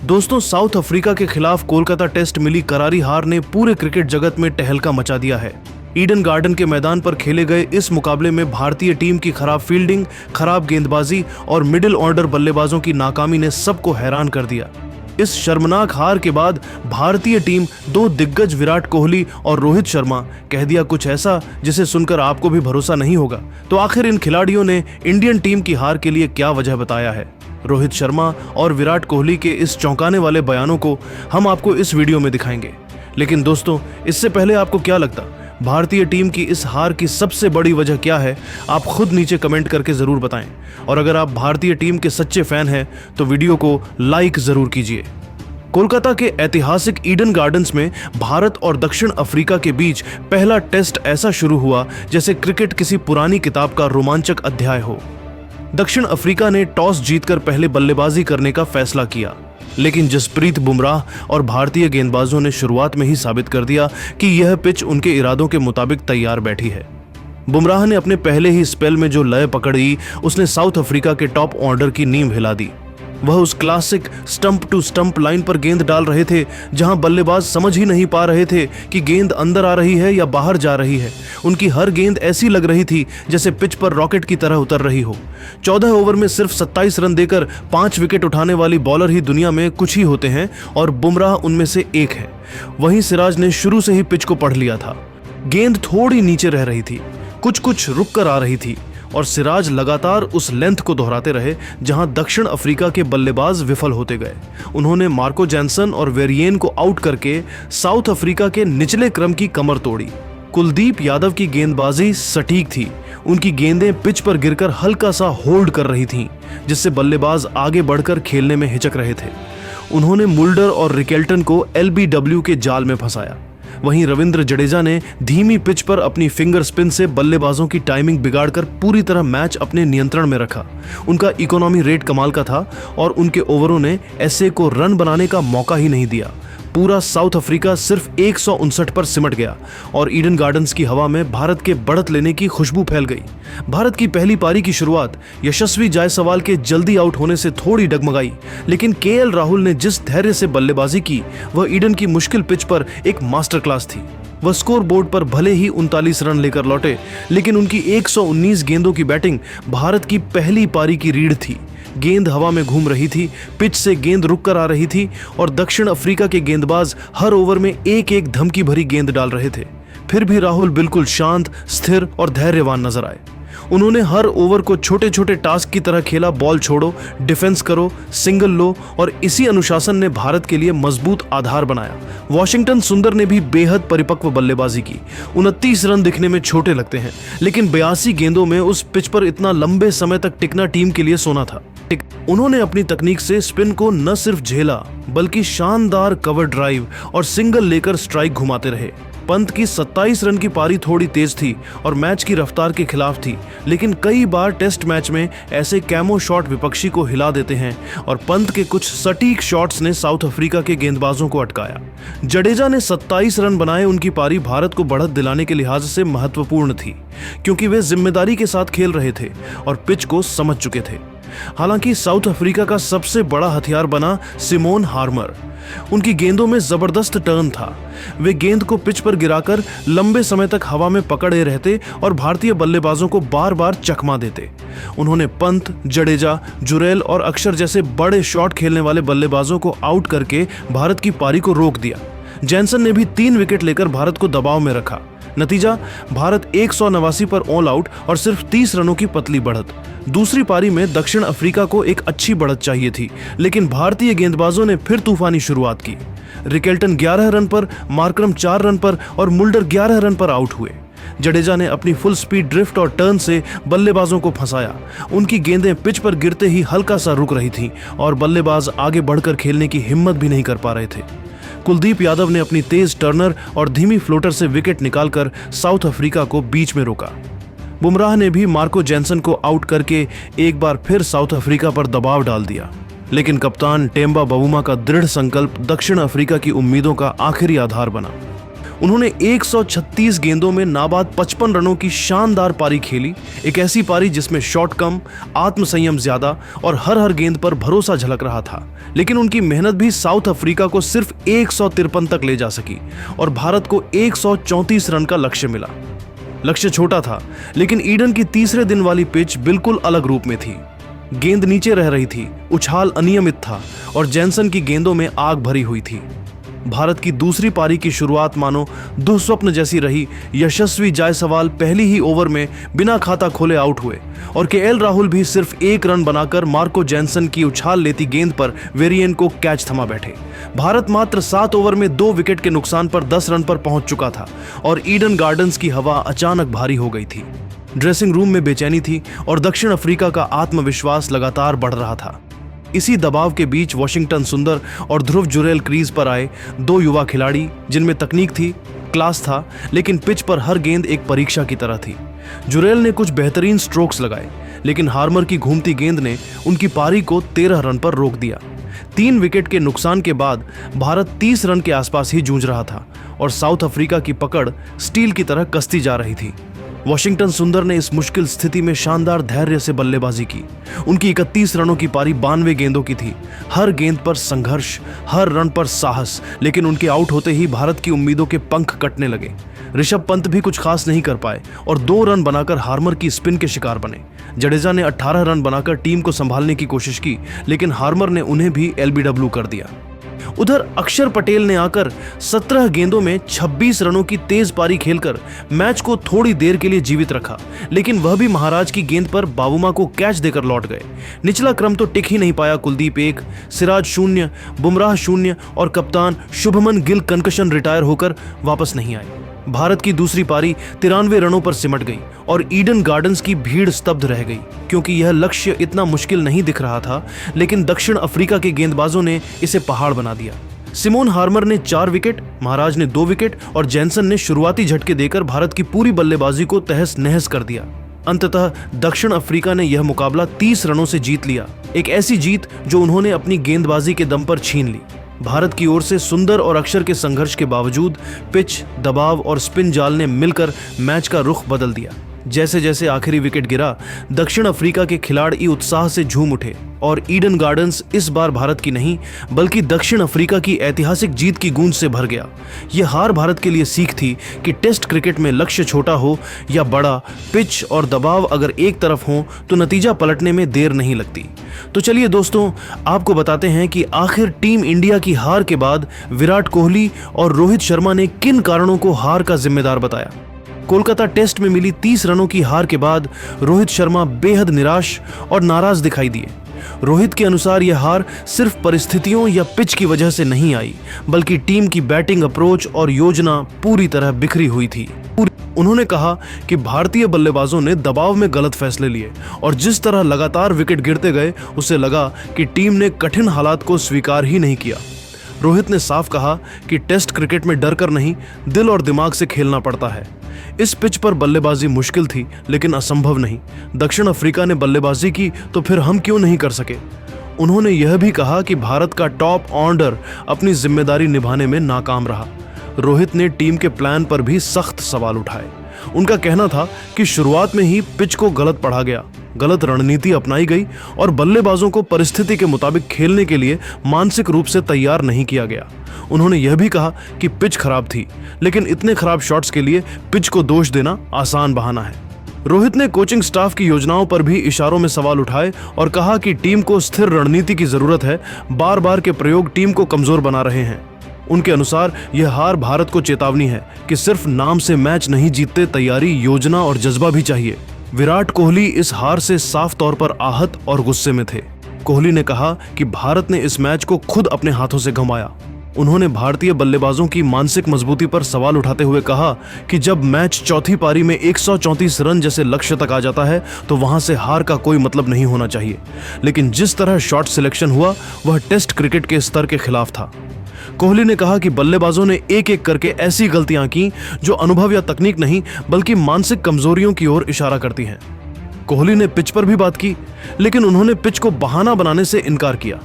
दोस्तों, south Africa के खिलाफ कोलकाता टेस्ट मिली करारी हार ने पूरे क्रिकेट जगत में टहलका मचा दिया है। ईडन गार्डन के मैदान पर खेले गए इस मुकाबले में भारतीय टीम की खराब फील्डिंग, खराब गेंदबाजी और मिडिल ऑर्डर बल्लेबाजों की नाकामी ने सबको हैरान कर दिया। इस शर्मनाक हार के बाद भारतीय टीम दो दिग्गज विराट कोहली और रोहित शर्मा कह दिया कुछ ऐसा जिसे सुनकर आपको भी भरोसा नहीं होगा। तो आखिर इन खिलाड़ियों ने इंडियन टीम की हार के लिए क्या वजह बताया है? रोहित शर्मा और विराट कोहली के इस चौंकाने वाले बयानों को हम आपको इस वीडियो में दिखाएंगे। लेकिन दोस्तों, इससे पहले आपको क्या लगता, भारतीय टीम की इस हार की सबसे बड़ी वजह क्या है? आप खुद नीचे कमेंट करके जरूर बताएं। और अगर आप भारतीय टीम के सच्चे फैन हैं तो वीडियो को लाइक जरूर कीजिए। कोलकाता के ऐतिहासिक ईडन गार्डन्स में भारत और दक्षिण अफ्रीका के बीच पहला टेस्ट ऐसा शुरू हुआ जैसे क्रिकेट किसी पुरानी किताब का रोमांचक अध्याय हो। दक्षिण अफ्रीका ने टॉस जीतकर पहले बल्लेबाजी करने का फैसला किया, लेकिन जसप्रीत बुमराह और भारतीय गेंदबाजों ने शुरुआत में ही साबित कर दिया कि यह पिच उनके इरादों के मुताबिक तैयार बैठी है। बुमराह ने अपने पहले ही स्पेल में जो लय पकड़ी, उसने साउथ अफ्रीका के टॉप ऑर्डर की नींव हिला दी। वह उस classic stump to stump line पर गेंद डाल रहे थे जहां बल्लेबाज समझ ही नहीं पा रहे थे कि गेंद अंदर आ रही है या बाहर जा रही है। उनकी हर गेंद ऐसी लग रही थी जैसे पिच पर रॉकेट की तरह उतर रही हो। 14 ओवर में सिर्फ 27 रन देकर 5 विकेट उठाने वाली बॉलर ही दुनिया में कुछ ही होते हैं और बुमराह उनमें से एक है। वहीं सिराज ने शुरू से ही पिच को पढ़ लिया था। गेंद थोड़ी नीचे रह रही थी, कुछ रुक कर आ रही थी और सिराज लगातार उस लेंथ को दोहराते रहे जहां दक्षिण अफ्रीका के बल्लेबाज विफल होते गए। उन्होंने मार्को जैनसन और वेरिएन को आउट करके साउथ अफ्रीका के निचले क्रम की कमर तोड़ी। कुलदीप यादव की गेंदबाजी सटीक थी। उनकी गेंदें पिच पर गिरकर हल्का सा होल्ड कर रही थीं, जिससे बल्लेबाज आगे बढ़कर खेलने में हिचक रहे थे। उन्होंने मुल्डर और रिकेल्टन को एलबीडब्ल्यू के जाल में फंसाया। वहीं रविंद्र जडेजा ने धीमी पिच पर अपनी फिंगर स्पिन से बल्लेबाजों की टाइमिंग बिगाड़कर पूरी तरह मैच अपने नियंत्रण में रखा। उनका इकोनॉमी रेट कमाल का था और उनके ओवरों ने एसए को रन बनाने का मौका ही नहीं दिया। पूरा साउथ अफ्रीका सिर्फ 159 पर सिमट गया और ईडन गार्डन्स की हवा में भारत के बढ़त लेने की खुशबू फैल गई। भारत की पहली पारी की शुरुआत यशस्वी जायसवाल के जल्दी आउट होने से थोड़ी डगमगाई, लेकिन केएल राहुल ने जिस धैर्य से बल्लेबाजी की वह ईडन की मुश्किल पिच पर एक मास्टर क्लास थी। वह स्कोर बोर्ड पर भले ही 39 रन लेकर लौटे, लेकिन उनकी 119 गेंदों की बैटिंग भारत की पहली पारी की रीढ़ थी। गेंद हवा में घूम रही थी, पिच से गेंद रुक कर आ रही थी और दक्षिण अफ्रीका के गेंदबाज हर ओवर में एक धमकी भरी गेंद डाल रहे थे। फिर भी राहुल बिल्कुल शांत, स्थिर और धैर्यवान नजर आए। उन्होंने हर ओवर को छोटे छोटे टास्क की तरह खेला। बॉल छोड़ो, डिफेंस करो, सिंगल लो, और इसी अनुशासन ने भारत के लिए मजबूत आधार बनाया। वॉशिंगटन सुंदर ने भी बेहद परिपक्व बल्लेबाजी की। 29 रन दिखने में छोटे लगते हैं, लेकिन 82 गेंदों में उस पिच पर इतना लंबे समय तक टिकना टीम के लिए सोना था। उन्होंने अपनी तकनीक से स्पिन को न सिर्फ झेला बल्कि शानदार कवर ड्राइव और सिंगल लेकर स्ट्राइक घुमाते रहे। पंत की 27 रन की पारी थोड़ी तेज थी और मैच की रफ्तार के खिलाफ थी, लेकिन कई बार टेस्ट मैच में ऐसे कैमो शॉट विपक्षी को हिला देते हैं और पंत के कुछ सटीक शॉट्स ने साउथ अफ्रीका के गेंदबाजों को अटकाया। जडेजा ने 27 रन बनाए। उनकी पारी भारत को बढ़त दिलाने के लिहाज से महत्वपूर्ण थी, क्योंकि वे जिम्मेदारी के साथ खेल रहे थे और पिच को समझ चुके थे। हालांकि साउथ अफ्रीका का सबसे बड़ा हथियार बना सिमोन हार्मर। उनकी गेंदों में जबरदस्त टर्न था। वे गेंद को पिच पर गिराकर लंबे समय तक हवा में पकड़े रहते और भारतीय बल्लेबाजों को बार बार चकमा देते। उन्होंने पंत, जडेजा, जुरेल और अक्षर जैसे बड़े शॉट खेलने वाले बल्लेबाजों को आउट करके भारत की पारी को रोक दिया। जैनसन ने भी 3 विकेट लेकर भारत को दबाव में रखा। नतीजा, भारत 189 पर ऑल आउट और सिर्फ 30 रनों की पतली बढ़त। दूसरी पारी में दक्षिण अफ्रीका को एक अच्छी बढ़त चाहिए थी, लेकिन भारतीय गेंदबाजों ने फिर तूफानी शुरुआत की। रिकेल्टन 11 रन पर, मार्करम 4 रन पर और मुल्डर 11 रन पर आउट हुए। जडेजा ने अपनी फुल स्पीड ड्रिफ्ट और टर्न से बल्लेबाजों को फंसाया। उनकी गेंदें पिच पर गिरते ही हल्का सा रुक रही थीं और बल्लेबाज आगे बढ़कर खेलने की हिम्मत भी नहीं कर पा रहे थे। कुलदीप यादव ने अपनी तेज टर्नर और धीमी फ्लोटर से विकेट निकालकर साउथ अफ्रीका को बीच में रोका। बुमराह ने भी मार्को जैनसन को आउट करके एक बार फिर साउथ अफ्रीका पर दबाव डाल दिया, लेकिन कप्तान टेम्बा बवुमा का दृढ़ संकल्प दक्षिण अफ्रीका की उम्मीदों का आखिरी आधार बना। उन्होंने 136 गेंदों में नाबाद 55 रनों की शानदार पारी खेली। एक ऐसी पारी जिसमें शॉट कम, आत्मसंयम ज्यादा और हर गेंद पर भरोसा झलक रहा था। लेकिन उनकी मेहनत भी साउथ अफ्रीका को सिर्फ 153 तक ले जा सकी और भारत को 134 रन का लक्ष्य मिला। लक्ष्य छोटा था, लेकिन ईडन की तीसरे दिन वाली पिच बिल्कुल अलग रूप में थी। गेंद नीचे रह रही थी, उछाल अनियमित था और जैनसन की गेंदों में आग भरी हुई थी। भारत की दूसरी पारी की शुरुआत मानो दुःस्वप्न जैसी रही। यशस्वी जायसवाल पहली ही ओवर में बिना खाता खोले आउट हुए और केएल राहुल भी सिर्फ 1 रन बनाकर मार्को जैनसन की उछाल लेती गेंद पर वेरिएन को कैच थमा बैठे। भारत मात्र 7 ओवर में 2 विकेट के नुकसान पर 10 रन पर पहुंच चुका था और ईडन गार्डन्स की हवा अचानक भारी हो गई थी। ड्रेसिंग रूम में बेचैनी थी और दक्षिण अफ्रीका का आत्मविश्वास लगातार बढ़ रहा था। इसी दबाव के बीच वॉशिंगटन सुंदर और ध्रुव जुरेल क्रीज पर आए, 2 युवा खिलाड़ी जिनमें तकनीक थी, क्लास था, लेकिन पिच पर हर गेंद एक परीक्षा की तरह थी। जुरेल ने कुछ बेहतरीन स्ट्रोक्स लगाए, लेकिन हार्मर की घूमती गेंद ने उनकी पारी को 13 रन पर रोक दिया। 3 विकेट के नुकसान के बाद भारत 30 रन के आसपास ही जूझ रहा था और साउथ अफ्रीका की पकड़ स्टील की तरह कसती जा रही थी। वॉशिंगटन सुंदर ने इस मुश्किल स्थिति में शानदार धैर्य से बल्लेबाजी की। उनकी 31 रनों की पारी 92 गेंदों की थी। हर गेंद पर संघर्ष, हर रन पर साहस, लेकिन उनके आउट होते ही भारत की उम्मीदों के पंख कटने लगे। ऋषभ पंत भी कुछ खास नहीं कर पाए और 2 रन बनाकर हार्मर की स्पिन के शिकार बने। जडेजा ने 18 रन बनाकर टीम को संभालने की कोशिश की, लेकिन हार्मर ने उन्हें भी एलबीडब्ल्यू कर दिया। उधर अक्षर पटेल ने आकर 17 गेंदों में 26 रनों की तेज पारी खेलकर मैच को थोड़ी देर के लिए जीवित रखा, लेकिन वह भी महाराज की गेंद पर बाबूमा को कैच देकर लौट गए। निचला क्रम तो टिक ही नहीं पाया। कुलदीप 1, सिराज 0, बुमराह 0 और कप्तान शुभमन गिल कंकशन रिटायर होकर वापस नहीं आए। भारत की दूसरी पारी 93 रनों पर सिमट गई और ईडन गार्डन्स की भीड़ स्तब्ध रह गई, क्योंकि यह लक्ष्य इतना मुश्किल नहीं दिख रहा था, लेकिन दक्षिण अफ्रीका के गेंदबाजों ने इसे पहाड़ बना दिया। सिमोन हार्मर ने 4 विकेट, महाराज ने 2 विकेट और जैनसन ने शुरुआती झटके देकर भारत की पूरी बल्लेबाजी को तहस नहस कर दिया। अंततः दक्षिण अफ्रीका ने यह मुकाबला 30 रनों से जीत लिया, एक ऐसी जीत जो उन्होंने अपनी गेंदबाजी के दम पर छीन ली। भारत की ओर से सुंदर और अक्षर के संघर्ष के बावजूद पिच, दबाव और स्पिन जाल ने मिलकर मैच का रुख बदल दिया। जैसे जैसे आखिरी विकेट गिरा, दक्षिण अफ्रीका के खिलाड़ी उत्साह से झूम उठे और ईडन गार्डन्स इस बार भारत की नहीं बल्कि दक्षिण अफ्रीका की ऐतिहासिक जीत की गूंज से भर गया। यह हार भारत के लिए सीख थी कि टेस्ट क्रिकेट में लक्ष्य छोटा हो या बड़ा, पिच और दबाव अगर एक तरफ हो तो नतीजा पलटने में देर नहीं लगती। तो चलिए दोस्तों, आपको बताते हैं कि आखिर टीम इंडिया की हार के बाद विराट कोहली और रोहित शर्मा ने किन कारणों को हार का जिम्मेदार बताया। कोलकाता टेस्ट में मिली 30 रनों की हार के बाद रोहित शर्मा बेहद निराश और नाराज दिखाई दिए। रोहित के अनुसार यह हार सिर्फ परिस्थितियों या पिच की वजह से नहीं आई, बल्कि टीम की बैटिंग अप्रोच और योजना पूरी तरह बिखरी हुई थी। उन्होंने कहा कि भारतीय बल्लेबाजों ने दबाव में गलत फैसले लिए और जिस तरह लगातार विकेट गिरते गए, उससे लगा कि टीम ने कठिन हालात को स्वीकार ही नहीं किया। रोहित ने साफ कहा कि टेस्ट क्रिकेट में डर कर नहीं, दिल और दिमाग से खेलना पड़ता है। इस पिच पर बल्लेबाजी मुश्किल थी, लेकिन असंभव नहीं। दक्षिण अफ्रीका ने बल्लेबाजी की तो फिर हम क्यों नहीं कर सके। उन्होंने यह भी कहा कि भारत का टॉप ऑर्डर अपनी जिम्मेदारी निभाने में नाकाम रहा। रोहित ने टीम के प्लान पर भी सख्त सवाल उठाए। उनका कहना था कि शुरुआत में ही पिच को गलत पढ़ा गया, गलत रणनीति अपनाई गई और बल्लेबाजों को परिस्थिति के मुताबिक खेलने के लिए मानसिक रूप से तैयार नहीं किया गया। उन्होंने यह भी कहा कि पिच खराब थी, लेकिन इतने खराब शॉट्स के लिए पिच को दोष देना आसान बहाना है। रोहित ने कोचिंग स्टाफ की योजनाओं पर भी इशारों में सवाल उठाए और कहा कि टीम को स्थिर रणनीति की जरूरत है, बार बार के प्रयोग टीम को कमजोर बना रहे हैं। उनके अनुसार यह हार भारत को चेतावनी है कि सिर्फ नाम से मैच नहीं जीतते, तैयारी, योजना और जज्बा भी चाहिए। विराट कोहली इस हार से साफ तौर पर आहत और गुस्से में थे। कोहली ने कहा कि भारत ने इस मैच को खुद अपने हाथों से गंवाया। उन्होंने भारतीय बल्लेबाजों की मानसिक मजबूती पर सवाल उठाते हुए कहा कि जब मैच चौथी पारी में 134 रन जैसे लक्ष्य तक आ जाता है तो वहां से हार का कोई मतलब नहीं होना चाहिए। लेकिन जिस तरह शॉट सिलेक्शन हुआ वह टेस्ट क्रिकेट के स्तर के खिलाफ था। कोहली ने कहा कि बल्लेबाजों ने एक एक करके ऐसी गलतियां की जो अनुभव या तकनीक नहीं बल्कि मानसिक कमजोरियों की ओर इशारा करती हैं। कोहली ने पिच पर भी बात की, लेकिन उन्होंने पिच को बहाना बनाने से इनकार किया।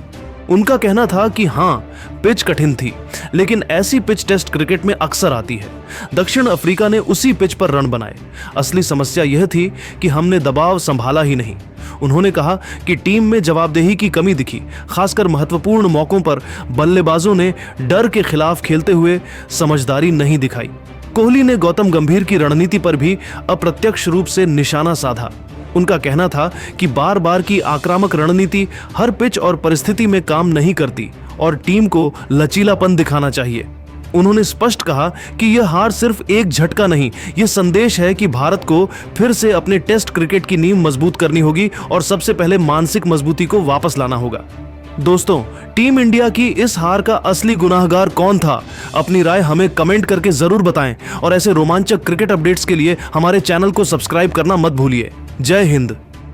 उनका कहना था कि हाँ, पिच कठिन थी, लेकिन ऐसी पिच टेस्ट क्रिकेट में अक्सर आती है। दक्षिण अफ्रीका ने उसी पिच पर रन बनाए। असली समस्या यह थी कि हमने दबाव संभाला ही नहीं। उन्होंने कहा कि टीम में जवाबदेही की कमी दिखी, खासकर महत्वपूर्ण मौकों पर बल्लेबाजों ने डर के खिलाफ खेलते हुए समझदारी नहीं दिखाई। कोहली ने गौतम गंभीर की रणनीति पर भी अप्रत्यक्ष रूप से निशाना साधा। उनका कहना था कि बार बार की आक्रामक रणनीति हर पिच और परिस्थिति में काम नहीं करती और टीम को लचीलापन दिखाना चाहिए। उन्होंने स्पष्ट कहा कि यह हार सिर्फ एक झटका नहीं, यह संदेश है कि भारत को फिर से अपने टेस्ट क्रिकेट की नींव मजबूत करनी होगी और सबसे पहले मानसिक मजबूती को वापस लाना होगा। दोस्तों, टीम इंडिया की इस हार का असली गुनाहगार कौन था? अपनी राय हमें कमेंट करके जरूर बताएं और ऐसे रोमांचक क्रिकेट अपडेट्स के लिए हमारे चैनल को सब्सक्राइब करना मत भूलिए। जय हिंद।